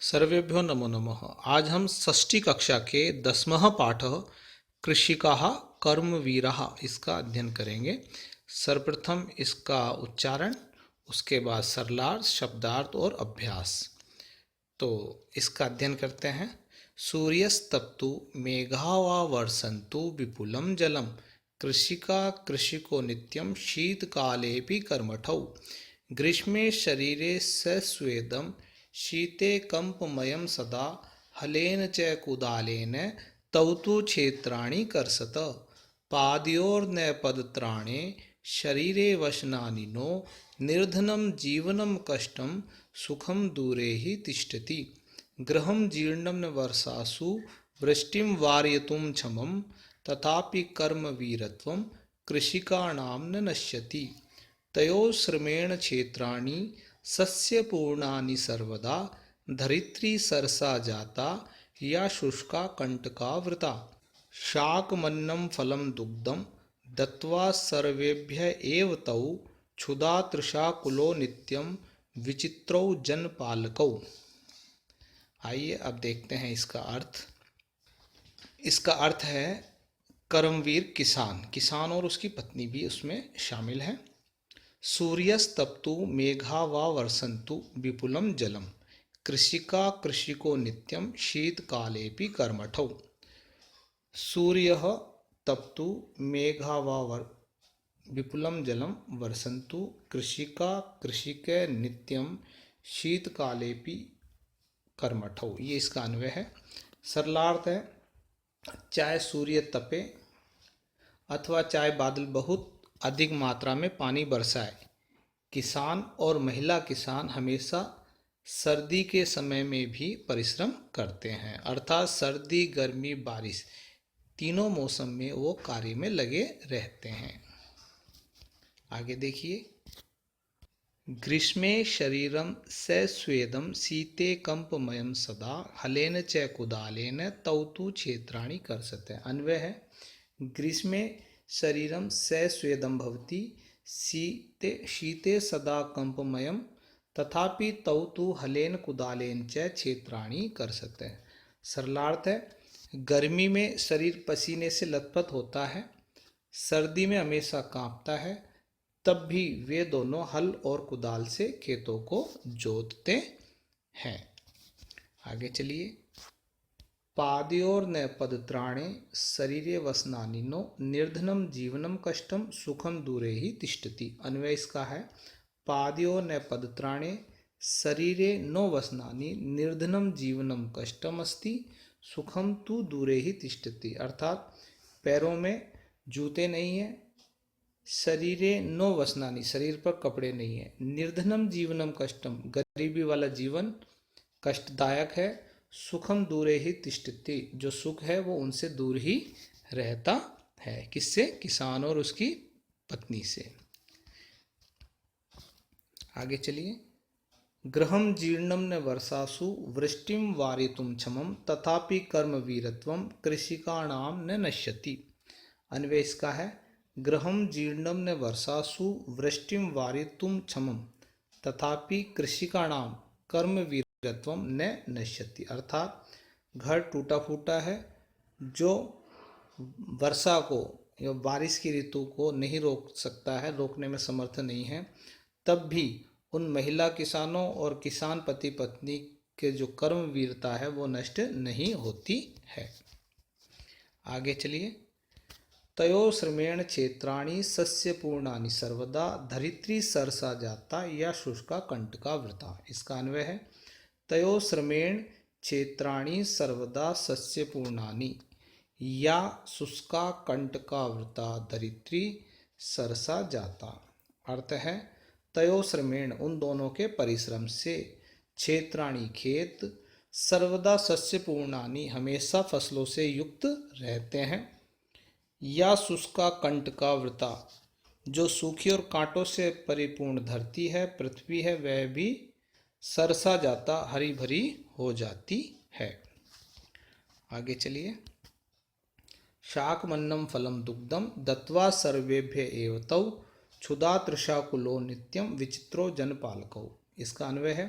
सर्वेभ्यो नमो नमः। आज हम षष्ठी कक्षा के 10वां पाठ कृषिकाः कर्मवीराः इसका अध्ययन करेंगे। सर्वप्रथम इसका उच्चारण, उसके बाद सरलार्थ, शब्दार्थ और अभ्यास। तो इसका अध्ययन करते हैं। सूर्यस्तप्तु मेघा वा वर्षन्तु विपुलं जलम कृषिका कृषिको नित्यं शीतकालेऽपि कर्मठौ ग्रीष्मे शरीरे सस्वेदं शीते कंपमयं सदा हलेन च कुदालेन तौ तु क्षेत्राणि कर्षत पादयोर्नपदत्राणे शरीरे वसनानि नो निर्धनं जीवनं कष्टं सुखं दूरे हि तिष्ठति गृहं जीर्णं न वर्षासु वृष्टिं वारयितुं क्षमं तथापि कर्मवीरत्वं कृषिकाणां न नश्यति तयोः श्रमेण क्षेत्राणि सस्यपूर्णानि सर्वदा धरित्री सरसा जाता या शुष्का कंटकावृता शाकमन्नं फलं दुग्धं दत्वा सर्वेभ्य एव तौ क्षुधा तृषाकुलो नित्यं विचित्रौ जनपालकौ। आइए अब देखते हैं इसका अर्थ। इसका अर्थ है कर्मवीर किसान, किसान और उसकी पत्नी भी उसमें शामिल है। सूर्यस्तप्तु मेघा वा वर्षन्तु विपुलं जलम कृषिका कृषिको नित्यं शीतकालेऽपि कर्मठौ। सूर्यः तप्तु मेघा वा विपुलं जलम वर्षन्तु कृषिका कृषिके नित्यं शीतकालेऽपि कर्मठौ। ये इसका अन्वय है। सरलार्थ है, चाहे सूर्य तपे अथवा चाहे बादल बहुत अधिक मात्रा में पानी बरसाए, किसान और महिला किसान हमेशा सर्दी के समय में भी परिश्रम करते हैं। अर्थात सर्दी, गर्मी, बारिश तीनों मौसम में वो कार्य में लगे रहते हैं। आगे देखिए। ग्रीष्मे शरीरम सस्वेदं शीते कंपमयं सदा हलेन च कुदालेन तौ तु क्षेत्राणि कर्षते। अन्वय है, ग्रीष्मे शरीरम सस्वेदं भवति शीते सदा कंपमयं तथापि तौ तु हलेन कुदालेन च क्षेत्राणि कर्षते। सरलार्थ है, गर्मी में शरीर पसीने से लथपथ होता है, सर्दी में हमेशा कांपता है, तब भी वे दोनों हल और कुदाल से खेतों को जोतते हैं। आगे चलिए। पादयोर्नपदत्राणे शरीरे वसनानि नो निर्धनं जीवनं कष्टं सुखं दूरे हि तिष्ठति। अन्वय इसका है, पादयोर्नपदत्राणे शरीरे नो वसनानि निर्धनं जीवनं कष्टम अस्ति सुखम तु दूरे ही तिष्ठति। अर्थात पैरों में जूते नहीं है, शरीरे नो वसनानि शरीर पर कपड़े नहीं है, निर्धनम जीवनम कष्टम गरीबी वाला जीवन कष्टदायक है, सुखम दूरे ही तिष्ठति जो सुख है वो उनसे दूर ही रहता है। किससे? किसान और उसकी पत्नी से। आगे चलिए। गृहं जीर्णं न वर्षासु वृष्टिं वारयितुं क्षमं तथापि कर्मवीरत्वं कृषिकाणां न नश्यति। अन्वय इसका है, गृहं जीर्णं न वर्षासु वृष्टिं वारयितुं क्षमं तथापि कृषिकाणां कर्मवीरत्वं न नश्यति। अर्थात घर टूटा फूटा है, जो वर्षा को या बारिश की ऋतु को नहीं रोक सकता है, रोकने में समर्थ नहीं है, तब भी उन महिला किसानों और किसान पति पत्नी के जो कर्मवीरता है वो नष्ट नहीं होती है। आगे चलिए। तयो श्रमेण क्षेत्राणि सस्यपूर्णानि सर्वदा धरित्री सरसा जाता या शुष्का कंटका वृता। इसका अन्वय है, तयो श्रमेण क्षेत्राणि सर्वदा सस्यपूर्णानि या शुष्का कंटका वृता धरित्री सरसा जाता। अर्थ है, तयो श्रमेण उन दोनों के परिश्रम से, क्षेत्राणि खेत, सर्वदा सस्यपूर्णानि हमेशा फसलों से युक्त रहते हैं, या शुष्का कंटका वृता जो सूखी और कांटों से परिपूर्ण धरती है, पृथ्वी है, वह भी सरसा जाता हरी भरी हो जाती है। आगे चलिए। शाकमन्नं फलं दुग्धं दत्वा सर्वेभ्य एव तौ क्षुधा तृषाकुलो नित्यं विचित्रो जनपालकौ। इसका अन्वय है,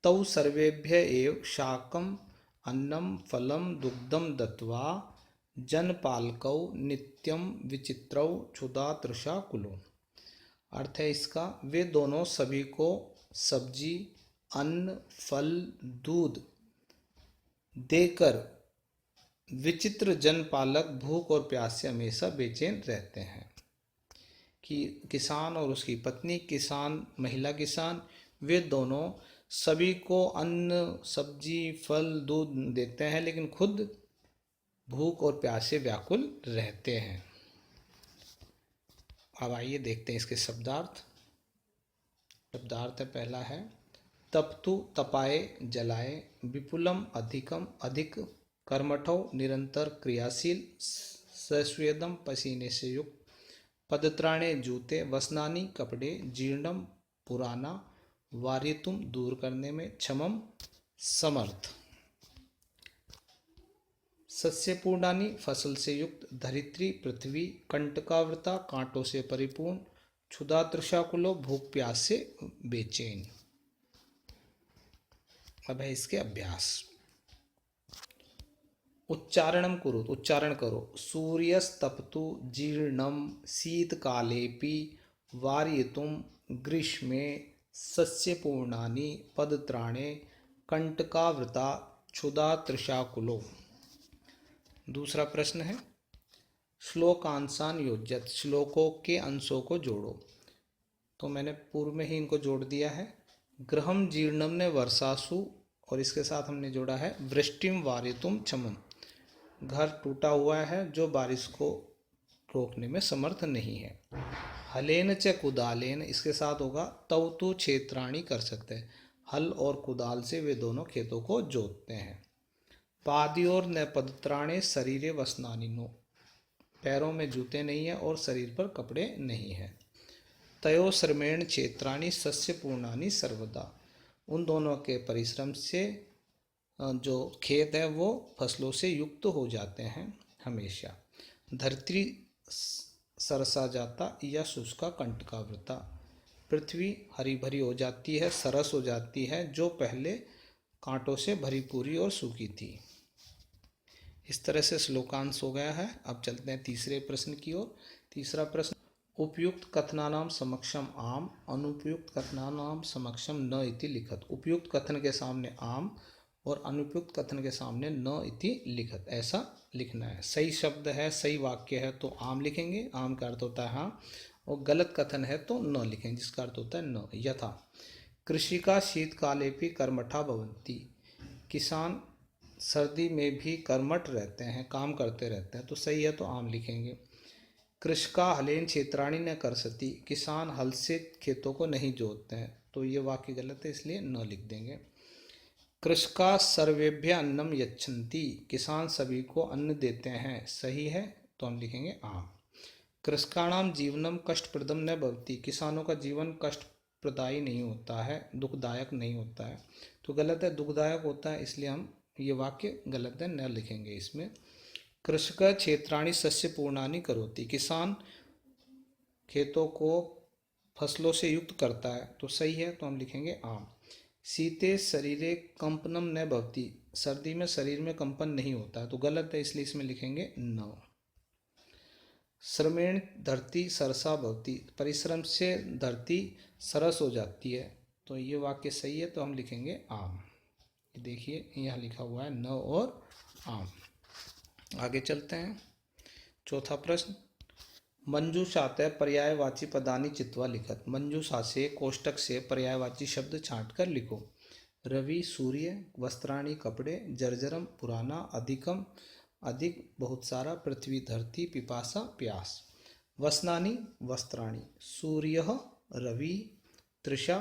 तौ सर्वेभ्य एव शाकम अन्नम फलम दुग्धम दत्वा जनपालकौ नित्यम विचित्रौ क्षुधा तृषा कुलो। अर्थ है इसका, वे दोनों सभी को सब्जी, अन्न, फल, दूध देकर विचित्र जनपालक भूख और प्यास से हमेशा बेचैन रहते हैं। कि किसान और उसकी पत्नी, किसान महिला किसान, वे दोनों सभी को अन्न, सब्जी, फल, दूध देते हैं, लेकिन खुद भूख और प्यास से व्याकुल रहते हैं। अब आइए देखते हैं इसके शब्दार्थ। शब्दार्थ पहला है तपतु तपाए जलाए, विपुलम अधिकम अधिक, कर्मठौ निरंतर क्रियाशील, सस्वेदम पसीने से युक्त, पदत्राणे जूते, वसनानी कपड़े, जीर्णम पुराना, वारितुम दूर करने में, क्षमम समर्थ, सस्यपूर्णानी फसल से युक्त, धरित्री पृथ्वी, कंटकावृता कांटों से परिपूर्ण, क्षुधा तृषाकुलो भूख प्यास से बेचैन। अब है इसके अभ्यास। उच्चारणम कुरु, उच्चारण करो। सूर्यस्तपतु जीर्णम शीतकालेपि, वारयितुम ग्रीष्मे, सस्यपूर्णानि पदत्राणे, कंटकावृता क्षुधा तृषाकुलो। दूसरा प्रश्न है श्लोकांशान योज्यत, श्लोकों के अंशों को जोड़ो। तो मैंने पूर्व में ही इनको जोड़ दिया है। गृहम जीर्णम ने वर्षासु, और इसके साथ हमने जोड़ा है वृष्टिम वारितुम क्षमम, घर टूटा हुआ है जो बारिश को रोकने में समर्थ नहीं है। हलेन च कुदालेन, इसके साथ होगा तव तु क्षेत्राणी, कर सकते हैं, हल और कुदाल से वे दोनों खेतों को जोतते हैं। पादियोर न पदत्राणे शरीरे वसनानिनो, पैरों में जूते नहीं है और शरीर पर कपड़े नहीं है। तयो श्रमेण क्षेत्राणी सस्य पूर्णानि सर्वदा, उन दोनों के परिश्रम से जो खेत है वो फसलों से युक्त हो जाते हैं हमेशा। धरती सरसा जाता या शुष्का कंटकावृता, पृथ्वी हरी भरी हो जाती है, सरस हो जाती है, जो पहले कांटों से भरी पूरी और सूखी थी। इस तरह से श्लोकांश हो गया है। अब चलते हैं तीसरे प्रश्न की ओर। तीसरा प्रश्न, उपयुक्त कथनानाम समक्षम आम, अनुपयुक्त कथनानाम समक्षम न इति लिखत। उपयुक्त कथन के सामने आम और अनुपयुक्त कथन के सामने न इति लिखत, ऐसा लिखना है। सही शब्द है, सही वाक्य है तो आम लिखेंगे, आम का अर्थ होता है हाँ, और गलत कथन है तो न लिखेंगे, जिसका अर्थ होता है न। यथा कृषिका शीतकालेपि कर्मठा भवन्ति, किसान सर्दी में भी कर्मठ रहते हैं, काम करते रहते हैं, तो सही है तो आम लिखेंगे। कृषका हलेन क्षेत्राणी न करसति, किसान हल से खेतों को नहीं जोतते हैं, तो ये वाक्य गलत है, इसलिए न लिख देंगे। कृषका सर्वेभ्य अन्नम यच्छन्ति, किसान सभी को अन्न देते हैं, सही है तो हम लिखेंगे आम। कृषकाणाम जीवनम कष्टप्रदम न भवति, किसानों का जीवन कष्टप्रदायी नहीं होता है, दुखदायक नहीं होता है, तो गलत है, दुखदायक होता है, इसलिए हम ये वाक्य गलत है, न लिखेंगे इसमें। कृषक क्षेत्राणि सस्य पूर्णानि करोति, किसान खेतों को फसलों से युक्त करता है, तो सही है तो हम लिखेंगे आम। शीते शरीरे कंपनम न भवति, सर्दी में शरीर में कंपन नहीं होता है, तो गलत है, इसलिए इसमें लिखेंगे न। श्रमेण धरती सरसा भवति, परिश्रम से धरती सरस हो जाती है, तो ये वाक्य सही है तो हम लिखेंगे आम। देखिए यहाँ लिखा हुआ है न और आम। आगे चलते हैं। चौथा प्रश्न, मंजूषात पर्यायवाची पदानि चित्वा लिखत, मंजूषा से कोष्टक से पर्यायवाची शब्द छांट कर लिखो। रवि सूर्य, वस्त्राणि कपड़े, जर्जरम पुराना, अधिकम अधिक बहुत सारा, पृथ्वी धरती, पिपासा प्यास। वसनानि वस्त्राणि, सूर्य रवि, तृषा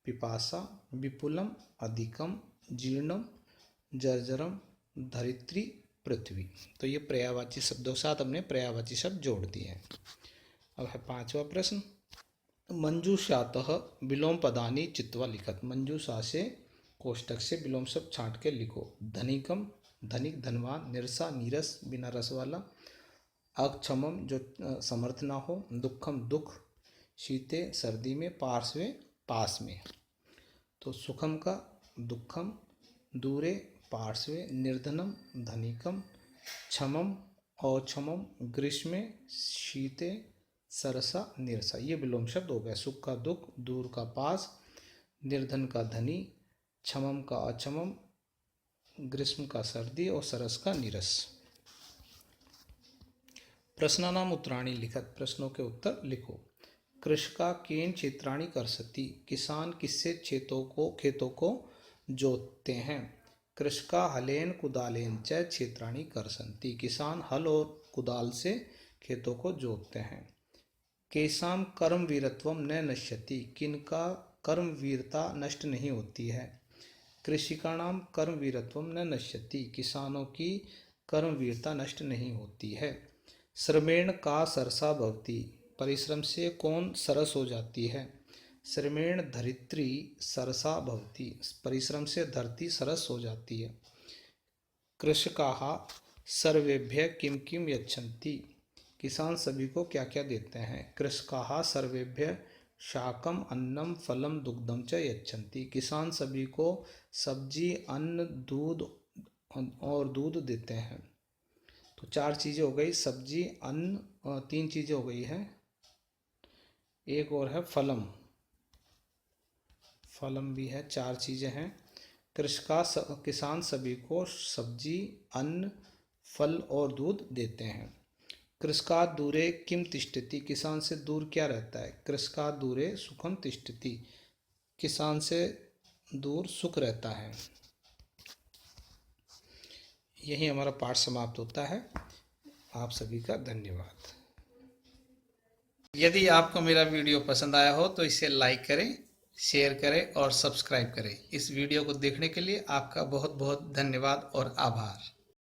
पिपासा, विपुलम अधिकम, जीर्णम जर्जरम, धरित्री पृथ्वी। तो ये पर्यायवाची शब्दों के साथ हमने पर्यायवाची शब्द जोड़ दिए हैं। अब है पांचवा प्रश्न, मंजूषातः विलोम पदानि चित्वा लिखत, मंजूषा से कोष्टक से विलोम शब्द छांट के लिखो। धनिकम धनिक धनवान, निरसा नीरस बिना रस वाला, अक्षमम जो समर्थ ना हो, दुखम दुख, शीते सर्दी में, पार्श्वे पास में। तो सुखम का दुःखम, दूरे पार्श्वे, निर्धनम धनिकम, क्षमम औक्षमम, ग्रीष्मे शीते, सरसा निरसा। ये विलोम शब्द हो गए। सुख का दुख, दूर का पास, निर्धन का धनी, क्षमम का अक्षमम, ग्रीष्म का सर्दी और सरस का नीरस। प्रश्नानाम उत्तराणि लिखत, प्रश्नों के उत्तर लिखो। कृषका केन क्षेत्राणि कर्षति, किसान किससे खेतों को जोतते हैं। कृषका हलेन कुदालेन च क्षेत्राणि कर्षन्ति, किसान हल और कुदाल से खेतों को जोतते हैं। केसाम कर्म वीरत्वम न नश्यति, किनका कर्म वीरता नष्ट नहीं होती है। कृषिकाणाम कर्म वीरत्वम न नश्यति, किसानों की कर्म वीरता नष्ट नहीं होती है। श्रमेण का सरसा भवति, परिश्रम से कौन सरस हो जाती है। श्रमेण धरित्री सरसा भवति, परिश्रम से धरती सरस हो जाती है। कृषकाः सर्वेभ्यः किं किं यच्छन्ति, किसान सभी को क्या क्या देते हैं। कृषकाः सर्वेभ्यः शाकम अन्नम फलम दुग्धम च यच्छन्ति, किसान सभी को सब्जी, अन्न, दूध और दूध देते हैं। तो 4 चीज़ें हो गई, सब्जी, अन्न, 3 चीज़ें हो गई है, एक और है फलम, फलम भी है, 4 चीज़ें हैं। किसान सभी को सब्जी, अन्न, फल और दूध देते हैं। कृषकात् दूरे किम तिष्ठति, किसान से दूर क्या रहता है। कृषकात् दूरे सुखम तिष्ठति, किसान से दूर सुख रहता है। यही हमारा पाठ समाप्त होता है। आप सभी का धन्यवाद। यदि आपको मेरा वीडियो पसंद आया हो तो इसे लाइक करें, शेयर करें और सब्सक्राइब करें। इस वीडियो को देखने के लिए आपका बहुत बहुत धन्यवाद और आभार।